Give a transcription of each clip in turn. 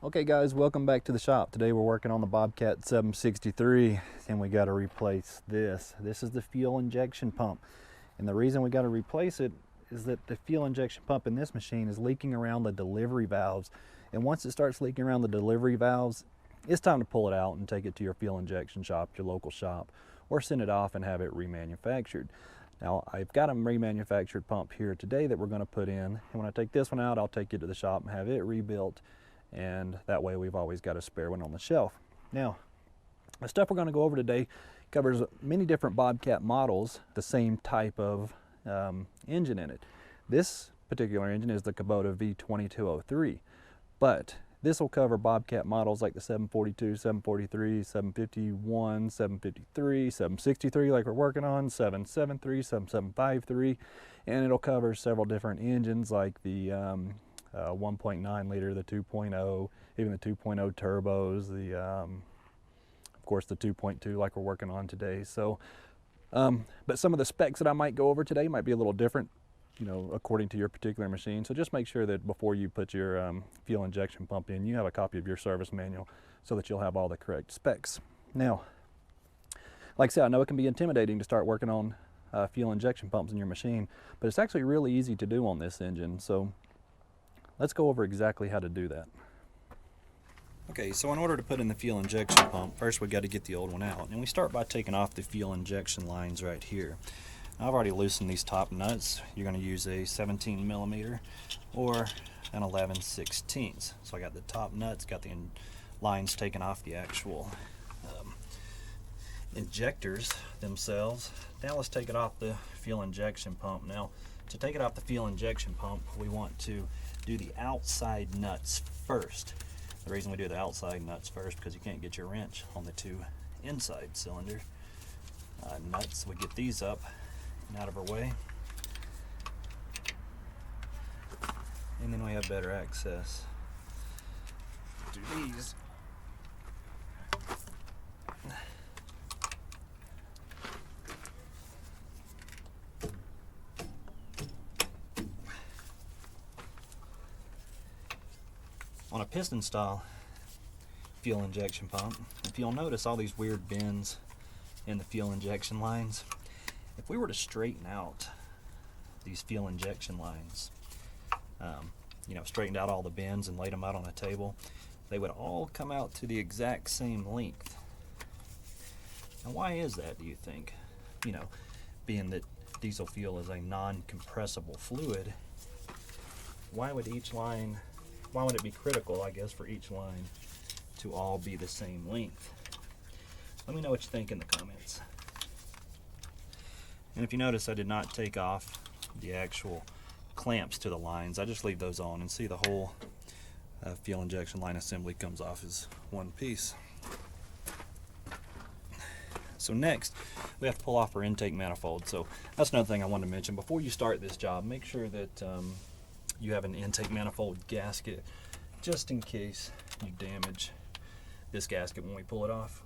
Okay guys, welcome back to the shop. Today we're working on the Bobcat 763 and we got to replace this. This is the fuel injection pump. And the reason we got to replace it is that the fuel injection pump in this machine is leaking around the delivery valves. And once it starts leaking around the delivery valves, it's time to pull it out and take it to your fuel injection shop, your local shop, or send it off and have it remanufactured. Now I've got a remanufactured pump here today that we're going to put in. And when I take this one out, I'll take it to the shop and have it rebuilt. And that way we've always got a spare one on the shelf. Now, the stuff we're going to go over today covers many different Bobcat models, the same type of engine in it. This particular engine is the Kubota V2203, but this will cover Bobcat models like the 742, 743, 751, 753, 763 like we're working on, 773, 7753, and it'll cover several different engines like the 1.9 liter, the 2.0, even the 2.0 turbos, the of course the 2.2 like we're working on today. So but some of the specs that I might go over today might be a little different, you know, according to your particular machine. So just make sure that before you put your fuel injection pump in, you have a copy of your service manual so that you'll have all the correct specs. Now, like I said, I know it can be intimidating to start working on fuel injection pumps in your machine, but it's actually really easy to do on this engine. So let's go over exactly how to do that. Okay, so in order to put in the fuel injection pump, first we've got to get the old one out. And we start by taking off the fuel injection lines right here. Now, I've already loosened these top nuts. You're going to use a 17 millimeter or an 11/16. So I got the top nuts, got the lines taken off the actual injectors themselves. Now let's take it off the fuel injection pump. Now, to take it off the fuel injection pump, we want to do the outside nuts first. The reason we do the outside nuts first because you can't get your wrench on the two inside cylinder nuts. We get these up and out of our way, and then we have better access to these. On a piston style fuel injection pump, if you'll notice all these weird bends in the fuel injection lines, if we were to straighten out these fuel injection lines, you know, straightened out all the bends and laid them out on a table, they would all come out to the exact same length. And why is that, do you think? You know, being that diesel fuel is a non-compressible fluid, why would it be critical, I guess, for each line to all be the same length? Let me know what you think in the comments. And if you notice, I did not take off the actual clamps to the lines. I just leave those on, and see the whole fuel injection line assembly comes off as one piece. So next, we have to pull off our intake manifold. So that's another thing I wanted to mention. Before you start this job, make sure that you have an intake manifold gasket just in case you damage this gasket when we pull it off.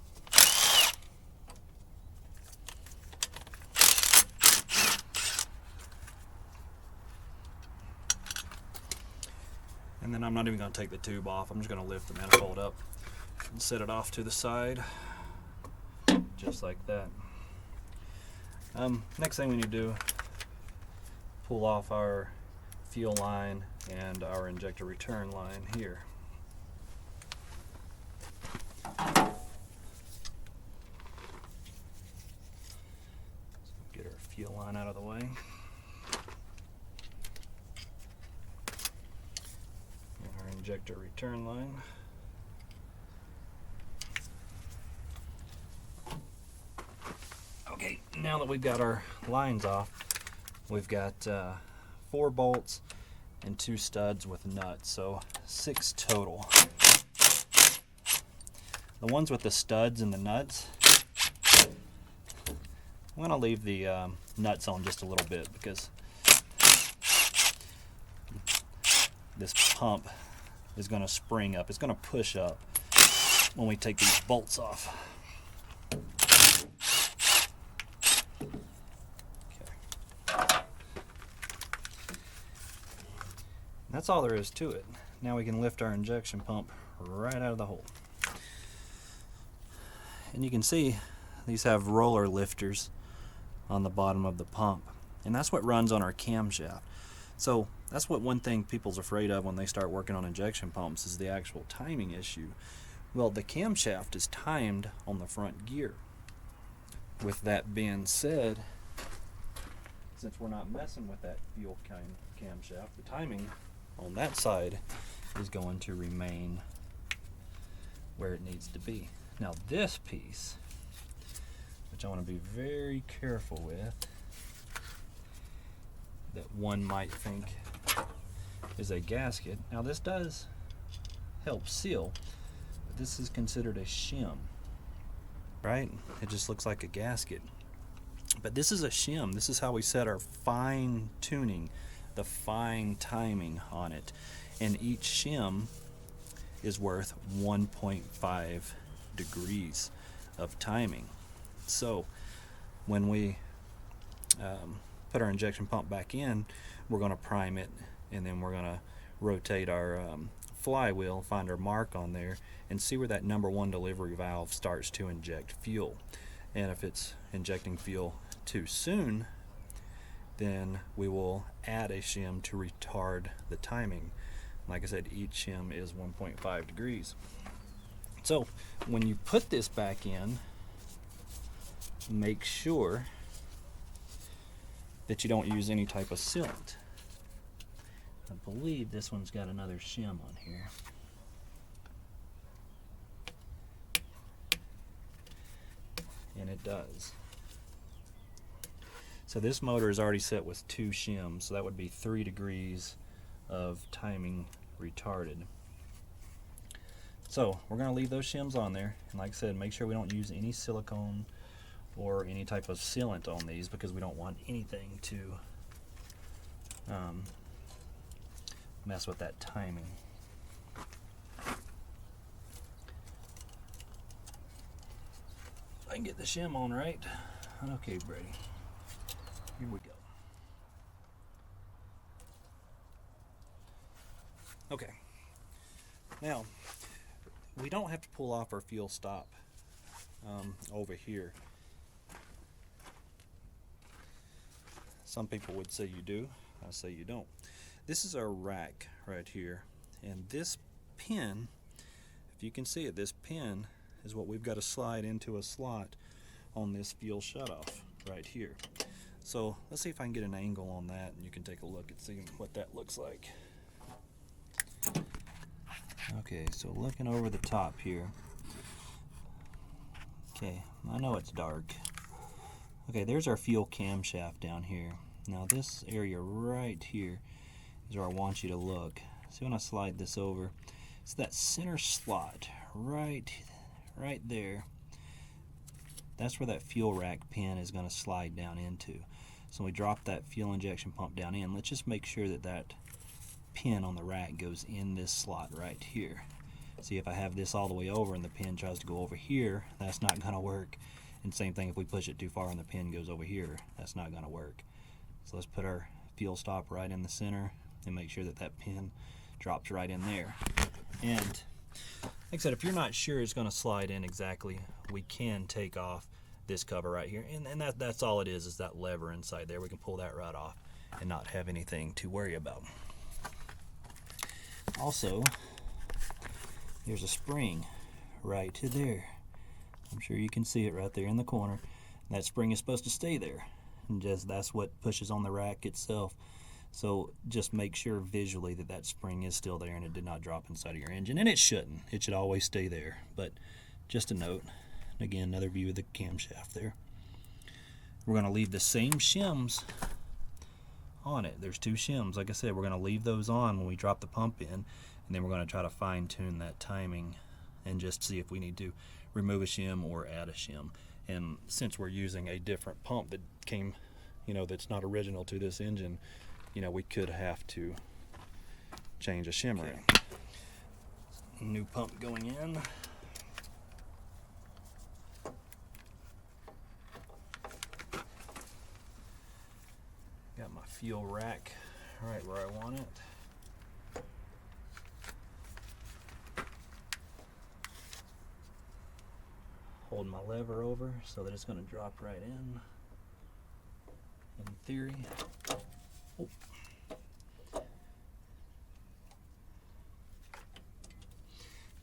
And then I'm not even going to take the tube off. I'm just going to lift the manifold up and set it off to the side just like that. Next thing we need to do, pull off our fuel line and our injector return line here. Get our fuel line out of the way. And our injector return line. Okay, now that we've got our lines off, we've got 4 bolts and 2 studs with nuts, so 6 total. The ones with the studs and the nuts, I'm going to leave the nuts on just a little bit because this pump is going to spring up. It's going to push up when we take these bolts off. That's all there is to it. now we can lift our injection pump right out of the hole. And you can see these have roller lifters on the bottom of the pump, and that's what runs on our camshaft. So that's what one thing people's afraid of when they start working on injection pumps is the actual timing issue. Well, the camshaft is timed on the front gear. With that being said, since we're not messing with that fuel camshaft, the timing on that side is going to remain where it needs to be. Now this piece, which I want to be very careful with, that one might think is a gasket. Now this does help seal, but this is considered a shim, right? It just looks like a gasket. But this is a shim. This is how we set our fine tuning, the fine timing on it. And each shim is worth 1.5 degrees of timing. So when we put our injection pump back in, we're going to prime it, and then we're going to rotate our flywheel, find our mark on there, and see where that number 1 delivery valve starts to inject fuel. And if it's injecting fuel too soon, then we will add a shim to retard the timing. Like I said, each shim is 1.5 degrees. So when you put this back in, make sure that you don't use any type of sealant. I believe this one's got another shim on here. And it does. So this motor is already set with 2 shims, so that would be 3 degrees of timing retarded. So we're going to leave those shims on there, and like I said, make sure we don't use any silicone or any type of sealant on these, because we don't want anything to mess with that timing. If I can get the shim on right. Okay, Brady. Here we go. Okay. Now, we don't have to pull off our fuel stop over here. Some people would say you do. I say you don't. This is our rack right here, and this pin, if you can see it, this pin is what we've got to slide into a slot on this fuel shutoff right here. So let's see if I can get an angle on that, and you can take a look and see what that looks like. Okay, so looking over the top here. Okay, I know it's dark. Okay, there's our fuel camshaft down here. Now this area right here is where I want you to look. See, when I slide this over, it's that center slot right there. That's where that fuel rack pin is going to slide down into. So we drop that fuel injection pump down in. Let's just make sure that that pin on the rack goes in this slot right here. See, if I have this all the way over and the pin tries to go over here, that's not going to work. And same thing if we push it too far and the pin goes over here, that's not going to work. So let's put our fuel stop right in the center and make sure that that pin drops right in there. And like I said, if you're not sure it's going to slide in exactly, we can take off this cover right here, and that's all it is that lever inside there. We can pull that right off and not have anything to worry about. Also, there's a spring right to there. I'm sure you can see it right there in the corner. That spring is supposed to stay there, and just that's what pushes on the rack itself. So just make sure visually that that spring is still there and it did not drop inside of your engine, and it shouldn't. It should always stay there. But just a note. Again, another view of the camshaft there. We're going to leave the same shims on it. There's 2 shims. Like I said, we're going to leave those on when we drop the pump in, and then we're going to try to fine tune that timing and just see if we need to remove a shim or add a shim. And since we're using a different pump that came, that's not original to this engine, we could have to change a shim around. New pump going in. Got my fuel rack right where I want it. holding my lever over so that it's going to drop right in theory. Oh.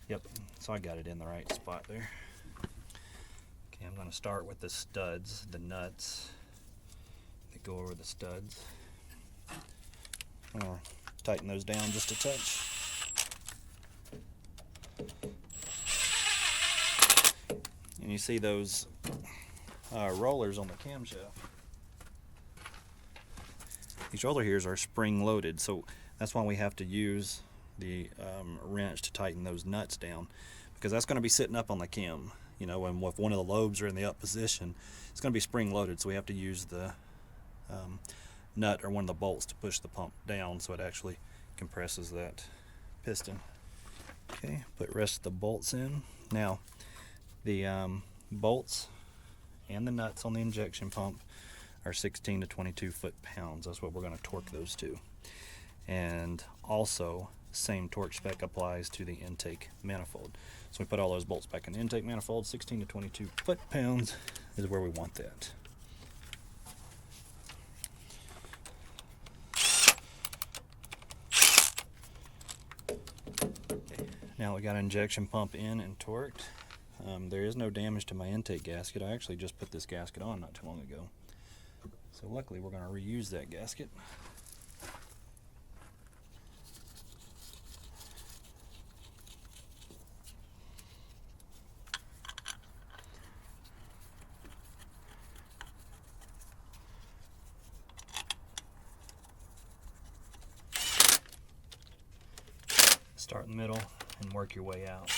Yep, so I got it in the right spot there. Okay, I'm going to start with the studs, the nuts that go over the studs. I'm going to tighten those down just a touch. And you see those rollers on the camshaft. These roller gears are spring loaded, so that's why we have to use the wrench to tighten those nuts down, because that's going to be sitting up on the cam. You know, and if one of the lobes are in the up position, it's going to be spring loaded, so we have to use the nut or one of the bolts to push the pump down so it actually compresses that piston. Okay, put the rest of the bolts in. Now, the bolts and the nuts on the injection pump are 16 to 22 foot-pounds. That's what we're going to torque those to. And also, same torque spec applies to the intake manifold. So we put all those bolts back in the intake manifold. 16 to 22 foot-pounds is where we want that. Okay. Now we got an injection pump in and torqued. There is no damage to my intake gasket. I actually just put this gasket on not too long ago. So luckily we're going to reuse that gasket. Start in the middle and work your way out.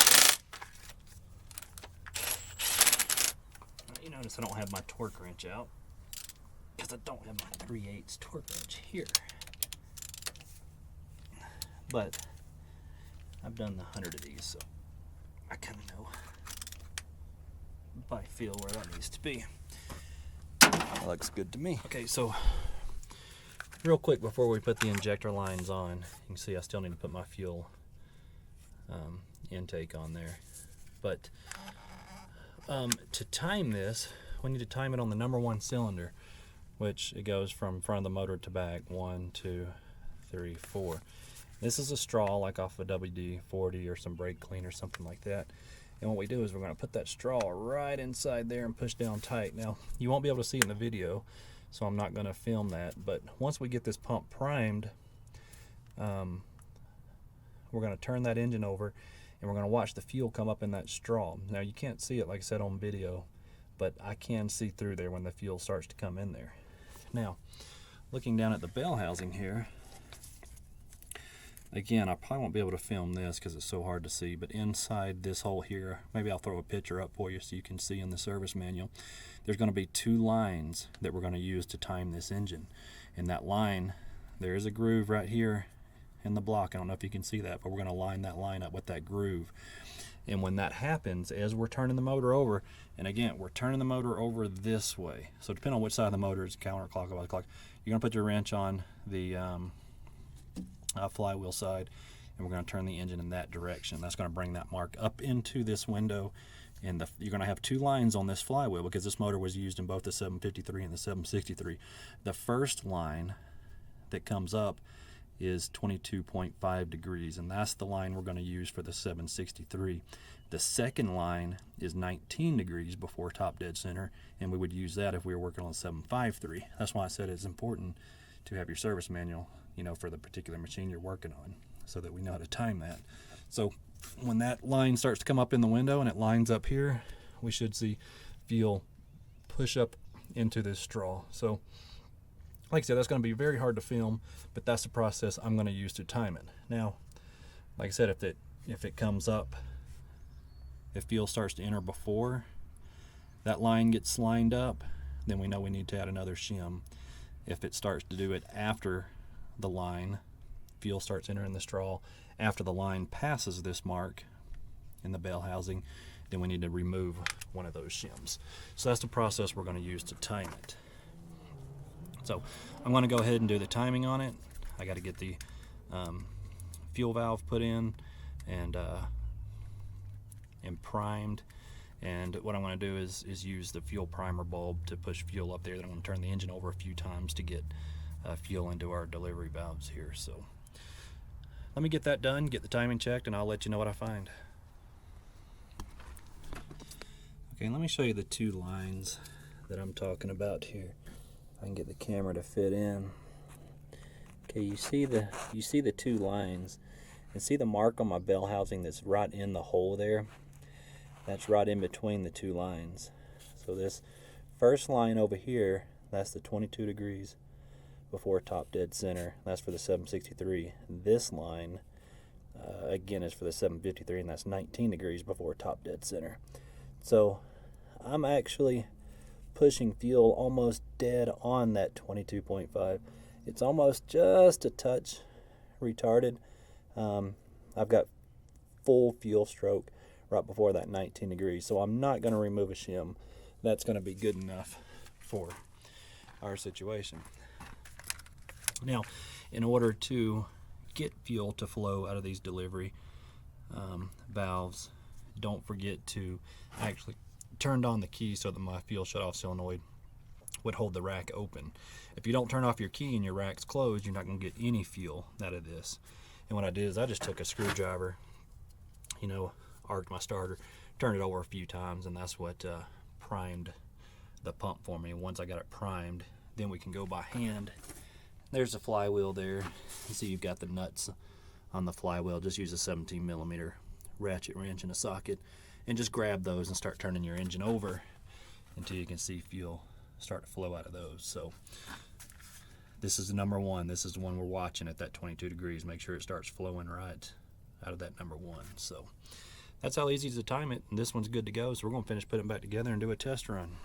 You notice I don't have my torque wrench out because I don't have my 3/8 torque wrench here. But I've done the 100 of these, so I kind of know by feel where that needs to be. That looks good to me. Okay, so real quick before we put the injector lines on, you can see I still need to put my fuel intake on there. But to time this, we need to time it on the number 1 cylinder, which it goes from front of the motor to back. 1, 2, 3, 4. This is a straw like off a WD-40 or some brake clean or something like that. And what we do is we're going to put that straw right inside there and push down tight. Now, you won't be able to see it in the video, so I'm not going to film that. But once we get this pump primed, we're going to turn that engine over and we're going to watch the fuel come up in that straw. Now, you can't see it, like I said, on video, but I can see through there when the fuel starts to come in there. Now, looking down at the bell housing here, again, I probably won't be able to film this because it's so hard to see, but inside this hole here, maybe I'll throw a picture up for you so you can see in the service manual, there's going to be 2 lines that we're going to use to time this engine. And that line, there is a groove right here in the block. I don't know if you can see that, but we're going to line that line up with that groove. And when that happens, as we're turning the motor over, and again, we're turning the motor over this way. So depending on which side of the motor is counterclockwise, you're going to put your wrench on the flywheel side, and we're going to turn the engine in that direction. That's going to bring that mark up into this window, and you're going to have 2 lines on this flywheel because this motor was used in both the 753 and the 763. The first line that comes up is 22.5 degrees, and that's the line we're going to use for the 763. The second line is 19 degrees before top dead center, and we would use that if we were working on 753. That's why I said it's important to have your service manual, you know, for the particular machine you're working on, so that we know how to time that. So when that line starts to come up in the window and it lines up here, we should see fuel push up into this straw. So like I said, that's going to be very hard to film, but that's the process I'm going to use to time it. Now, like I said, if it comes up, if fuel starts to enter before that line gets lined up, then we know we need to add another shim. If it starts to do it after the line, fuel starts entering the straw, after the line passes this mark in the bell housing, then we need to remove one of those shims. So that's the process we're going to use to time it. So I'm going to go ahead and do the timing on it. I got to get the fuel valve put in and primed, And what I'm going to do is use the fuel primer bulb to push fuel up there. Then I'm going to turn the engine over a few times to get fuel into our delivery valves here. So let me get that done, get the timing checked, and I'll let you know what I find. Okay, let me show you the two lines that I'm talking about here. I can get the camera to fit in. Okay, you see the two lines, and see the mark on my bell housing that's right in the hole there? That's right in between the two lines. So this first line over here, that's the 22 degrees before top dead center. That's for the 763. This line, again, is for the 753, and that's 19 degrees before top dead center. So I'm actually pushing fuel almost dead on that 22.5. It's almost just a touch retarded. I've got full fuel stroke right before that 19 degrees, so I'm not going to remove a shim. That's going to be good enough for our situation. Now, in order to get fuel to flow out of these delivery valves, don't forget to actually turn on the key so that my fuel shutoff solenoid would hold the rack open. If you don't turn off your key and your rack's closed, you're not going to get any fuel out of this. And what I did is I just took a screwdriver, arced my starter, turned it over a few times, and that's what primed the pump for me. Once I got it primed, then we can go by hand. There's the flywheel there. You see you've got the nuts on the flywheel. Just use a 17 millimeter ratchet wrench in a socket and just grab those and start turning your engine over until you can see fuel start to flow out of those. So this is the number one. This is the one we're watching at that 22 degrees. Make sure it starts flowing right out of that number one. So that's how easy to time it, and this one's good to go. So we're going to finish putting it back together and do a test run.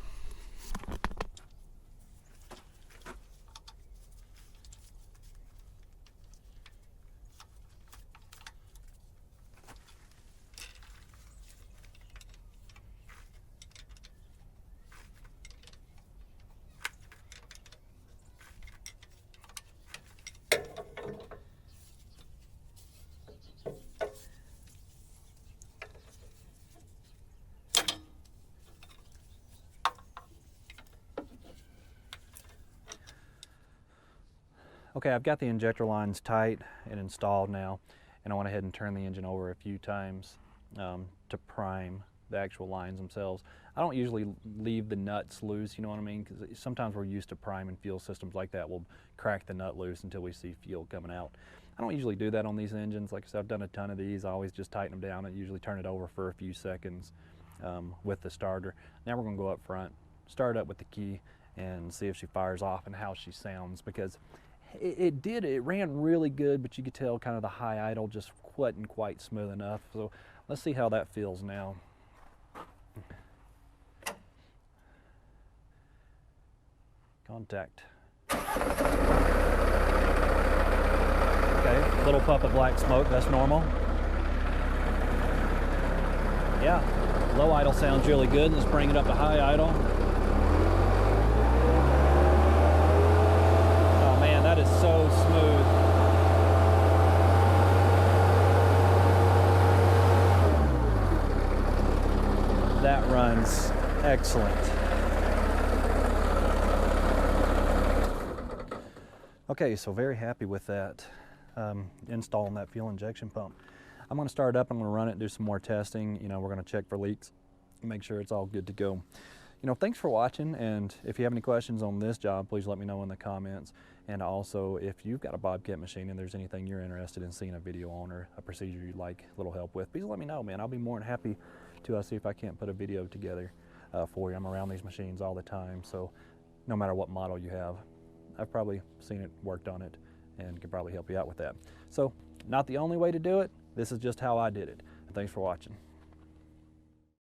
Okay, I've got the injector lines tight and installed now, and I went ahead and turned the engine over a few times to prime the actual lines themselves. I don't usually leave the nuts loose, you know what I mean? Because sometimes we're used to priming fuel systems like that. We'll crack the nut loose until we see fuel coming out. I don't usually do that on these engines. Like I said, I've done a ton of these. I always just tighten them down and usually turn it over for a few seconds with the starter. Now we're going to go up front, start up with the key, and see if she fires off and how she sounds, because it ran really good, but you could tell kind of the high idle just wasn't quite smooth enough. So let's see how that feels now. Contact. Okay, little puff of black smoke, that's normal. Yeah, low idle sounds really good. Let's bring it up to high idle. That is so smooth. That runs excellent. Okay, so very happy with that, installing that fuel injection pump. I'm going to start it up, I'm going to run it, do some more testing. We're going to check for leaks, make sure it's all good to go. Thanks for watching, and if you have any questions on this job, please let me know in the comments. And also, if you've got a Bobcat machine and there's anything you're interested in seeing a video on or a procedure you'd like a little help with, please let me know, man. I'll be more than happy to see if I can't put a video together for you. I'm around these machines all the time, so no matter what model you have, I've probably seen it, worked on it, and can probably help you out with that. So, not the only way to do it. This is just how I did it. Thanks for watching.